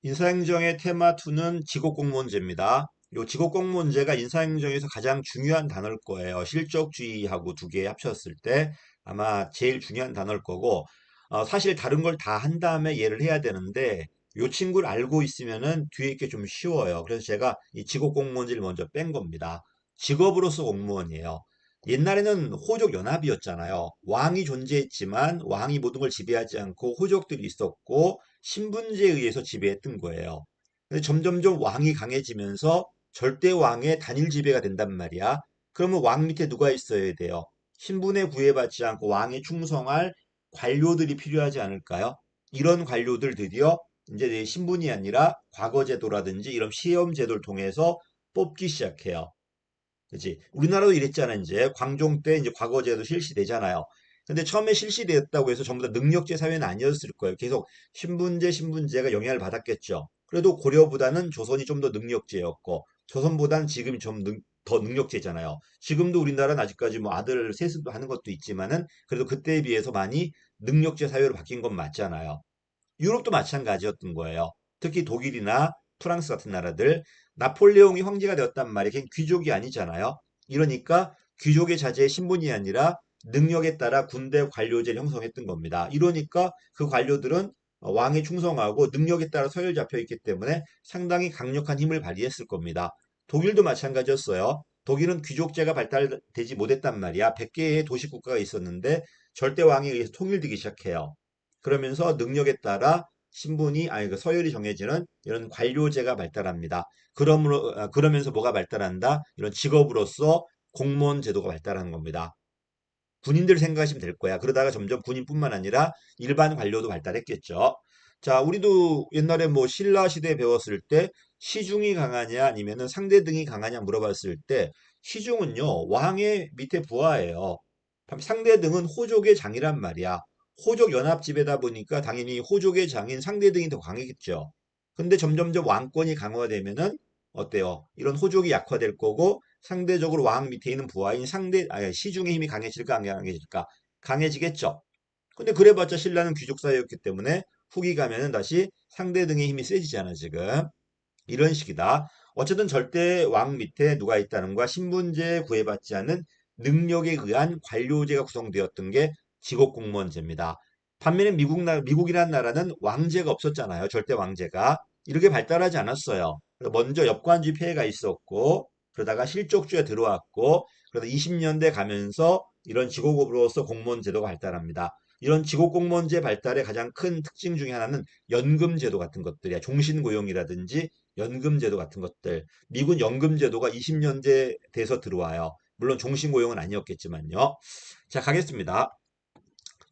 인사행정의 테마 2는 직업공무원제입니다. 이 직업공무원제가 인사행정에서 가장 중요한 단어일 거예요. 실적주의하고 두 개 합쳤을 때 아마 제일 중요한 단어일 거고, 사실 다른 걸 다 한 다음에 얘를 해야 되는데, 이 친구를 알고 있으면은 뒤에 있게 좀 쉬워요. 그래서 제가 이 직업공무원제를 먼저 뺀 겁니다. 직업으로서 공무원이에요. 옛날에는 호족 연합이었잖아요. 왕이 존재했지만 왕이 모든 걸 지배하지 않고 호족들이 있었고 신분제에 의해서 지배했던 거예요. 근데 점점점 왕이 강해지면서 절대 왕의 단일 지배가 된단 말이야. 그러면 왕 밑에 누가 있어야 돼요? 신분에 구애받지 않고 왕에 충성할 관료들이 필요하지 않을까요? 이런 관료들 드디어 이제 내 신분이 아니라 과거제도라든지 이런 시험제도를 통해서 뽑기 시작해요. 그치? 우리나라도 이랬잖아, 이제. 광종 때 이제 과거제도 실시되잖아요. 근데 처음에 실시되었다고 해서 전부 다 능력제 사회는 아니었을 거예요. 계속 신분제가 영향을 받았겠죠. 그래도 고려보다는 조선이 좀 더 능력제였고, 조선보다는 지금이 좀 더 능력제잖아요. 지금도 우리나라는 아직까지 뭐 아들 세습도 하는 것도 있지만은, 그래도 그때에 비해서 많이 능력제 사회로 바뀐 건 맞잖아요. 유럽도 마찬가지였던 거예요. 특히 독일이나 프랑스 같은 나라들, 나폴레옹이 황제가 되었단 말이에요. 걔는 귀족이 아니잖아요. 이러니까 귀족의 자제의 신분이 아니라 능력에 따라 군대 관료제를 형성했던 겁니다. 이러니까 그 관료들은 왕에 충성하고 능력에 따라 서열 잡혀 있기 때문에 상당히 강력한 힘을 발휘했을 겁니다. 독일도 마찬가지였어요. 독일은 귀족제가 발달되지 못했단 말이야. 100개의 도시 국가가 있었는데 절대 왕에 의해서 통일되기 시작해요. 그러면서 능력에 따라 신분이 아니 그 서열이 정해지는 이런 관료제가 발달합니다. 그러면서 뭐가 발달한다? 이런 직업으로서 공무원 제도가 발달하는 겁니다. 군인들 생각하시면 될 거야. 그러다가 점점 군인뿐만 아니라 일반 관료도 발달했겠죠. 자, 우리도 옛날에 뭐 신라 시대 배웠을 때 시중이 강하냐 아니면은 상대등이 강하냐 물어봤을 때 시중은요 왕의 밑에 부하예요. 상대등은 호족의 장이란 말이야. 호족 연합 지배다 보니까 당연히 호족의 장인 상대등이 더 강했겠죠. 근데 점점점 왕권이 강화되면은 어때요? 이런 호족이 약화될 거고 상대적으로 왕 밑에 있는 부하인 시중의 힘이 강해질까 안 강해질까? 강해지겠죠. 근데 그래봤자 신라는 귀족 사회였기 때문에 후기 가면은 다시 상대 등의 힘이 세지잖아 지금. 이런 식이다. 어쨌든 절대 왕 밑에 누가 있다는 거야. 신분제에 구애받지 않는 능력에 의한 관료제가 구성되었던 게 직업공무원제입니다. 반면에 미국이라는 나라는 왕제가 없었잖아요. 절대 왕제가. 이렇게 발달하지 않았어요. 먼저 엽관주의 폐해가 있었고, 그러다가 실족주의가 들어왔고, 그러다 20년대 가면서 이런 직업으로서 공무원 제도가 발달합니다. 이런 직업공무원제 발달의 가장 큰 특징 중에 하나는 연금제도 같은 것들이야. 종신고용이라든지 연금제도 같은 것들. 미군 연금제도가 20년대 돼서 들어와요. 물론 종신고용은 아니었겠지만요. 자, 가겠습니다.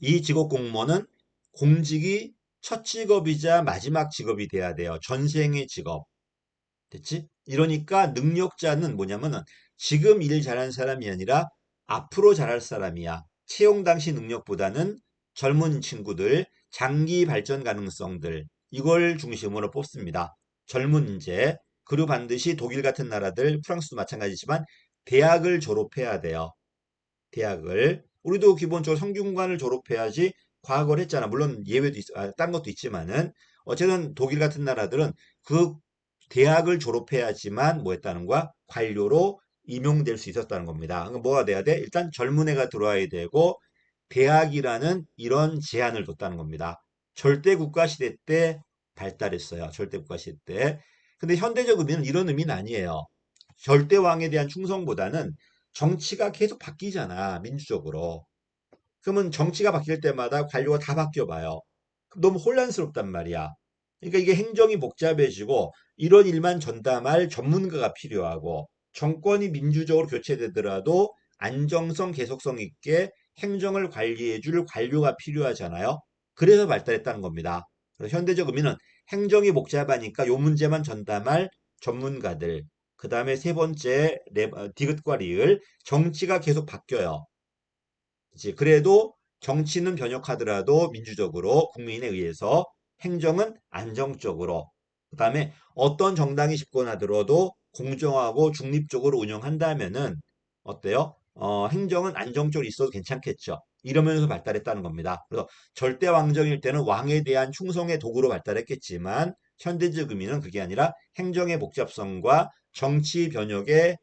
이 직업공무원은 공직이 첫 직업이자 마지막 직업이 돼야 돼요. 전생의 직업. 됐지? 이러니까 능력자는 뭐냐면은 지금 일 잘하는 사람이 아니라 앞으로 잘할 사람이야. 채용 당시 능력보다는 젊은 친구들, 장기 발전 가능성들, 이걸 중심으로 뽑습니다. 젊은 인재, 그리고 반드시 독일 같은 나라들, 프랑스도 마찬가지지만 대학을 졸업해야 돼요. 대학을. 우리도 기본적으로 성균관을 졸업해야지 과거를 했잖아. 물론 예외도 딴 것도 있지만은 어쨌든 독일 같은 나라들은 그 대학을 졸업해야지만 뭐 했다는 거야? 관료로 임용될 수 있었다는 겁니다. 그러니까 뭐가 돼야 돼? 일단 젊은 애가 들어와야 되고 대학이라는 이런 제한을 뒀다는 겁니다. 절대 국가 시대 때 발달했어요. 절대 국가 시대 때. 근데 현대적 의미는 이런 의미는 아니에요. 절대 왕에 대한 충성보다는 정치가 계속 바뀌잖아, 민주적으로. 그러면 정치가 바뀔 때마다 관료가 다 바뀌어 봐요. 그럼 너무 혼란스럽단 말이야. 그러니까 이게 행정이 복잡해지고 이런 일만 전담할 전문가가 필요하고 정권이 민주적으로 교체되더라도 안정성, 계속성 있게 행정을 관리해 줄 관료가 필요하잖아요. 그래서 발달했다는 겁니다. 그래서 현대적 의미는 행정이 복잡하니까 요 문제만 전담할 전문가들. 그 다음에 세 번째, 디귿과 리을. 정치가 계속 바뀌어요. 그치? 그래도 정치는 변혁하더라도 민주적으로 국민에 의해서 행정은 안정적으로 그다음에 어떤 정당이 집권하더라도 공정하고 중립적으로 운영한다면은 어때요? 행정은 안정적으로 있어도 괜찮겠죠. 이러면서 발달했다는 겁니다. 그래서 절대 왕정일 때는 왕에 대한 충성의 도구로 발달했겠지만 현대적 의미는 그게 아니라 행정의 복잡성과 정치 변혁에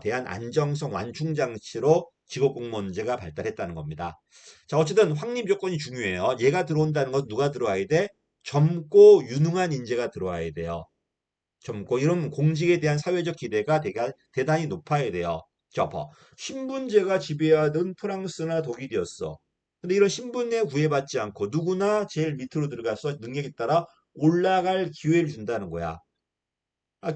대한 안정성 완충 장치로 직업 공무원제가 발달했다는 겁니다. 자, 어쨌든 확립 조건이 중요해요. 얘가 들어온다는 건 누가 들어와야 돼? 젊고 유능한 인재가 들어와야 돼요. 젊고 이런 공직에 대한 사회적 기대가 대단히 높아야 돼요. 자, 봐. 신분제가 지배하던 프랑스나 독일이었어. 근데 이런 신분에 구애받지 않고 누구나 제일 밑으로 들어가서 능력에 따라 올라갈 기회를 준다는 거야.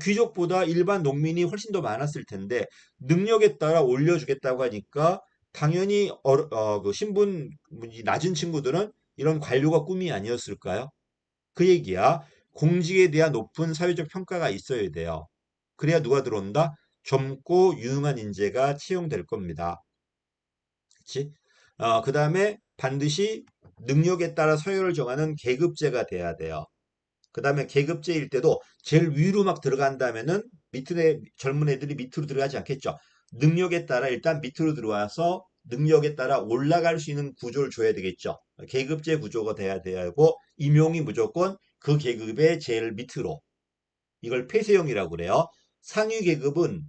귀족보다 일반 농민이 훨씬 더 많았을 텐데 능력에 따라 올려주겠다고 하니까 당연히 그 신분이 낮은 친구들은 이런 관료가 꿈이 아니었을까요? 그 얘기야. 공직에 대한 높은 사회적 평가가 있어야 돼요. 그래야 누가 들어온다? 젊고 유능한 인재가 채용될 겁니다. 그치? 그 다음에 반드시 능력에 따라 서열을 정하는 계급제가 돼야 돼요. 그 다음에 계급제일 때도 제일 위로 막 들어간다면은 밑에 젊은 애들이 밑으로 들어가지 않겠죠. 능력에 따라 일단 밑으로 들어와서 능력에 따라 올라갈 수 있는 구조를 줘야 되겠죠. 계급제 구조가 돼야 되고 임용이 무조건 그 계급의 제일 밑으로. 이걸 폐쇄형이라고 그래요. 상위 계급은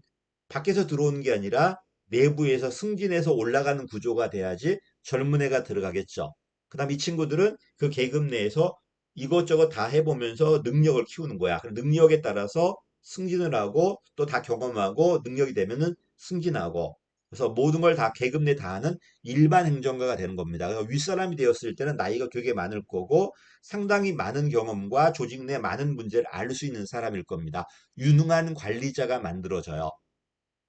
밖에서 들어오는 게 아니라 내부에서 승진해서 올라가는 구조가 돼야지 젊은 애가 들어가겠죠. 그다음 이 친구들은 그 계급 내에서 이것저것 다 해보면서 능력을 키우는 거야. 그 능력에 따라서 승진을 하고 또 다 경험하고 능력이 되면은 승진하고 그래서 모든 걸 다 계급 내 다 하는 일반 행정가가 되는 겁니다. 윗사람이 되었을 때는 나이가 되게 많을 거고 상당히 많은 경험과 조직 내 많은 문제를 알 수 있는 사람일 겁니다. 유능한 관리자가 만들어져요.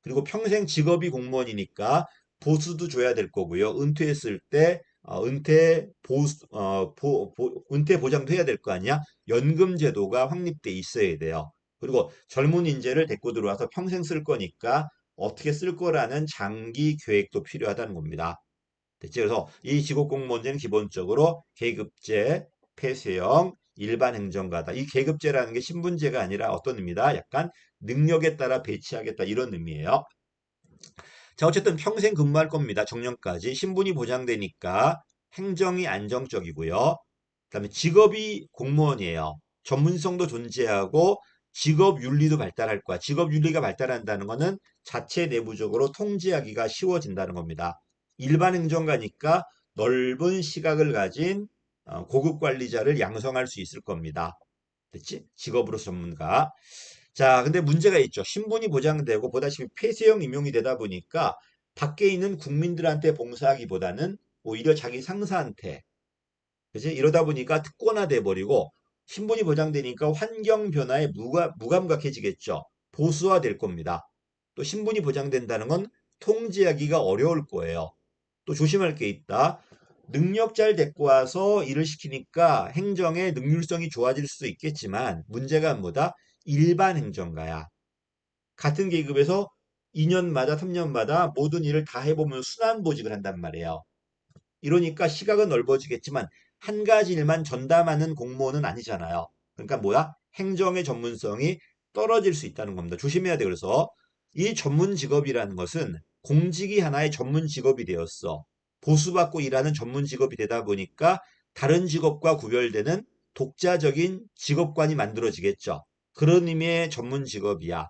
그리고 평생 직업이 공무원이니까 보수도 줘야 될 거고요. 은퇴했을 때 은퇴 보장도 해야 될 거 아니야? 연금 제도가 확립돼 있어야 돼요. 그리고 젊은 인재를 데리고 들어와서 평생 쓸 거니까 어떻게 쓸 거라는 장기 계획도 필요하다는 겁니다. 됐지? 그래서 이 직업 공무원제는 기본적으로 계급제, 폐쇄형, 일반 행정가다. 이 계급제라는 게 신분제가 아니라 어떤 의미다? 약간 능력에 따라 배치하겠다 이런 의미예요. 자, 어쨌든 평생 근무할 겁니다. 정년까지. 신분이 보장되니까 행정이 안정적이고요. 그다음에 직업이 공무원이에요. 전문성도 존재하고 직업 윤리도 발달할 거야. 직업 윤리가 발달한다는 것은 자체 내부적으로 통제하기가 쉬워진다는 겁니다. 일반 행정가니까 넓은 시각을 가진 고급 관리자를 양성할 수 있을 겁니다. 됐지? 직업으로 전문가. 자, 근데 문제가 있죠. 신분이 보장되고 보다시피 폐쇄형 임용이 되다 보니까 밖에 있는 국민들한테 봉사하기보다는 오히려 자기 상사한테, 그지? 이러다 보니까 특권화돼 버리고 신분이 보장되니까 환경 변화에 무감각해지겠죠. 보수화될 겁니다. 또 신분이 보장된다는 건 통제하기가 어려울 거예요. 또 조심할 게 있다. 능력 잘 데리고 와서 일을 시키니까 행정의 능률성이 좋아질 수 있겠지만 문제가 뭐다? 일반 행정가야. 같은 계급에서 2년마다 3년마다 모든 일을 다 해보면 순환보직을 한단 말이에요. 이러니까 시각은 넓어지겠지만 한 가지 일만 전담하는 공무원은 아니잖아요. 그러니까 뭐야? 행정의 전문성이 떨어질 수 있다는 겁니다. 조심해야 돼. 그래서 이 전문 직업이라는 것은 공직이 하나의 전문 직업이 되었어. 보수받고 일하는 전문 직업이 되다 보니까 다른 직업과 구별되는 독자적인 직업관이 만들어지겠죠. 그런 의미의 전문 직업이야.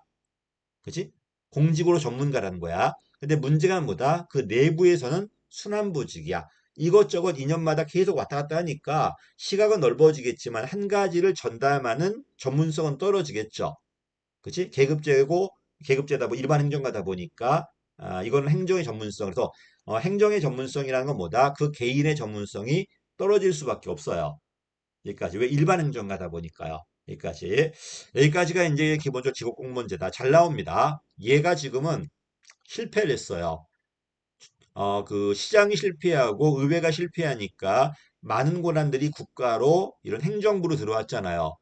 그치? 공직으로 전문가라는 거야. 근데 문제가 뭐다? 그 내부에서는 순환보직이야. 이것저것 2년마다 계속 왔다 갔다 하니까 시각은 넓어지겠지만 한 가지를 전담하는 전문성은 떨어지겠죠. 그치? 계급제다, 뭐 일반 행정가다 보니까, 이거는 행정의 전문성. 그래서, 행정의 전문성이라는 건 뭐다? 그 개인의 전문성이 떨어질 수밖에 없어요. 여기까지. 왜 일반 행정가다 보니까요. 여기까지. 여기까지가 이제 기본적으로 직업공무원제다. 잘 나옵니다. 얘가 지금은 실패를 했어요. 그 시장이 실패하고 의회가 실패하니까 많은 권한들이 국가로 이런 행정부로 들어왔잖아요.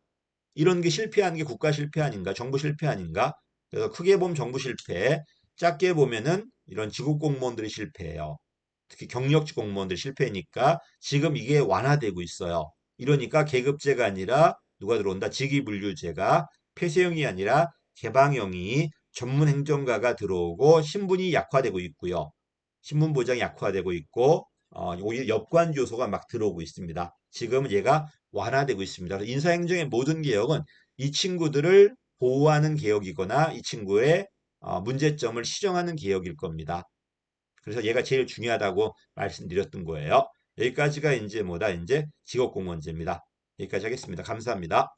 이런 게 실패하는 게 국가 실패 아닌가? 정부 실패 아닌가? 그래서 크게 보면 정부 실패, 작게 보면은 이런 지국 공무원들이 실패해요. 특히 경력직 공무원들 실패니까 지금 이게 완화되고 있어요. 이러니까 계급제가 아니라 누가 들어온다? 직위분류제가 폐쇄형이 아니라 개방형이 전문 행정가가 들어오고 신분이 약화되고 있고요. 신분 보장이 약화되고 있고 오히려 역관 요소가 막 들어오고 있습니다. 지금 얘가 완화되고 있습니다. 그래서 인사행정의 모든 개혁은 이 친구들을 보호하는 개혁이거나 이 친구의 문제점을 시정하는 개혁일 겁니다. 그래서 얘가 제일 중요하다고 말씀드렸던 거예요. 여기까지가 이제 뭐다? 이제 직업공무원제입니다. 여기까지 하겠습니다. 감사합니다.